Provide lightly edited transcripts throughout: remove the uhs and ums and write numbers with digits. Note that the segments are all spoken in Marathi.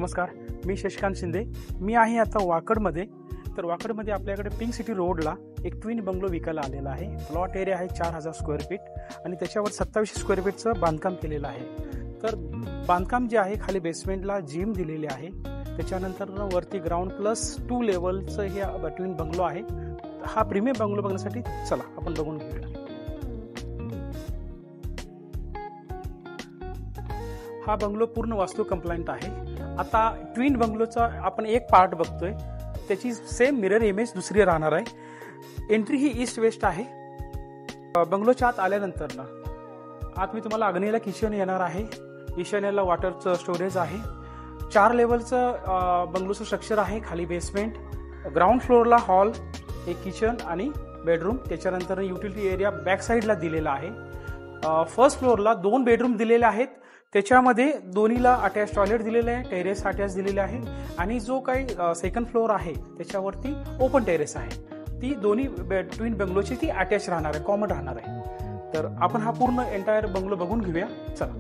नमस्कार, मी शशिकांत शिंदे. मी आहे आता वाकडमध्ये. तर वाकडमध्ये आपल्याकडे पिंक सिटी रोडला एक ट्विन बंगलो विकायला आलेला आहे. प्लॉट एरिया आहे 4000 स्क्वेअर फीट आणि त्याच्यावर 2700 स्क्वेअर फीटचं बांधकाम केलेलं आहे. तर बांधकाम जे आहे खाली बेसमेंटला जिम दिलेले आहे. त्याच्यानंतर वरती ग्राउंड प्लस 2 लेवलचं हे ट्विन बंगलो आहे. हा प्रीमियम बंगलो बघण्यासाठी चला आपण बघून घेऊया. हा बंगलो पूर्ण वास्तू कंप्लायंट आहे. आता ट्विन बंगलोचा आपण एक पार्ट बघतोय, त्याची सेम मिरर इमेज दुसरी राहणार आहे. एंट्री ही ईस्ट वेस्ट आहे. बंगलोच्या आत आल्यानंतर ना आत मी तुम्हाला आग्नेयला किचन येणार आहे. ईशान्येला वॉटरचं स्टोरेज आहे. 4 लेवलचं बंगलोचं स्ट्रक्चर आहे. खाली बेसमेंट, ग्राउंड फ्लोअरला हॉल, एक किचन आणि बेडरूम. त्याच्यानंतर युटिलिटी एरिया बॅक साईडला दिलेला आहे. फर्स्ट फ्लोअरला 2 बेडरूम दिलेले आहेत. त्याच्यामध्ये दोन्हीला अटॅच टॉयलेट दिलेलं आहे, टेरेस अटॅच दिलेले आहे आणि जो काही सेकंड फ्लोअर आहे त्याच्यावरती ओपन टेरेस आहे. ती दोन्ही ट्विन बंगलोची ती अटॅच राहणार आहे, कॉमन राहणार आहे. तर आपण हा पूर्ण एंटायर बंगलो बघून घेऊया. चला.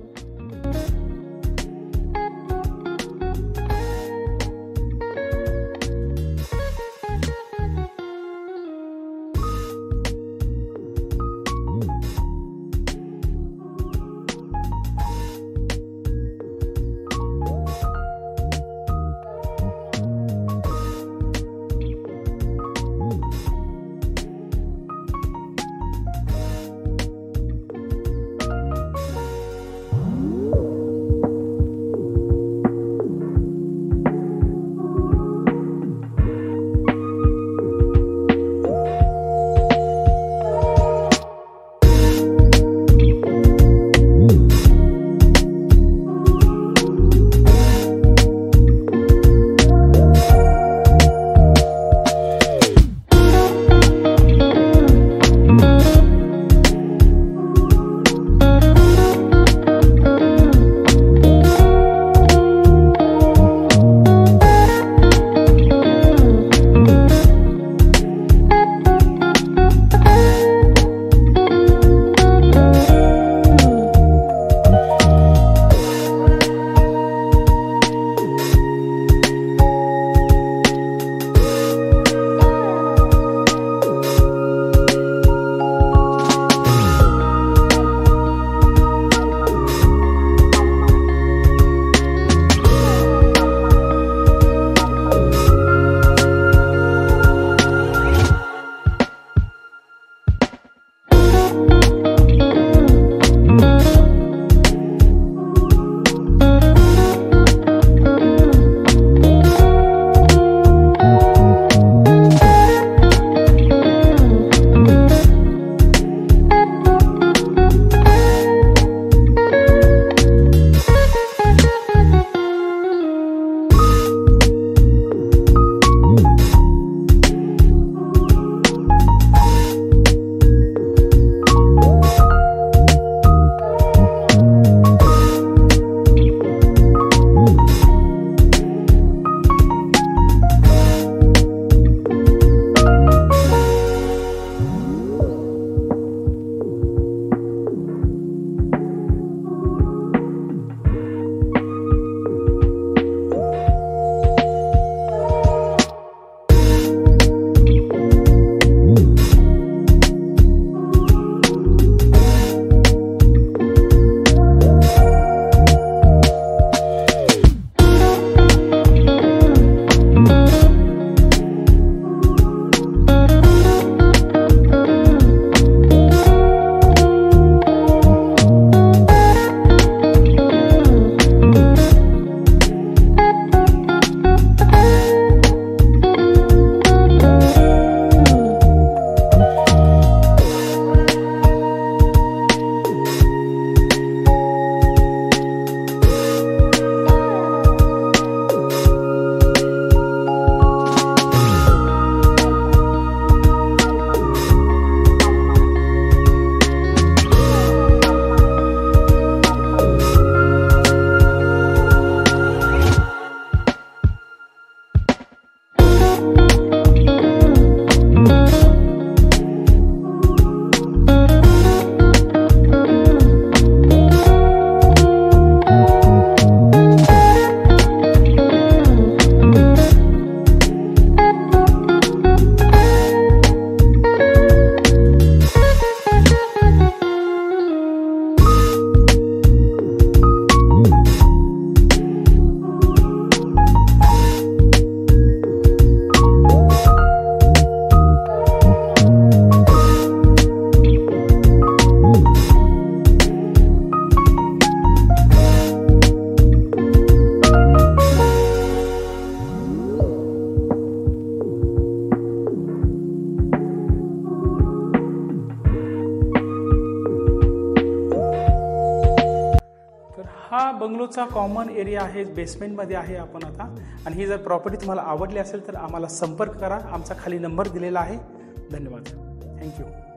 बंगलोचा कॉमन एरिया आहे, बेसमेंटमध्ये आहे आपण आता. आणि ही जर प्रॉपर्टी तुम्हाला आवडली असेल तर आम्हाला संपर्क करा. आमचा खाली नंबर दिलेला आहे. धन्यवाद. थँक्यू.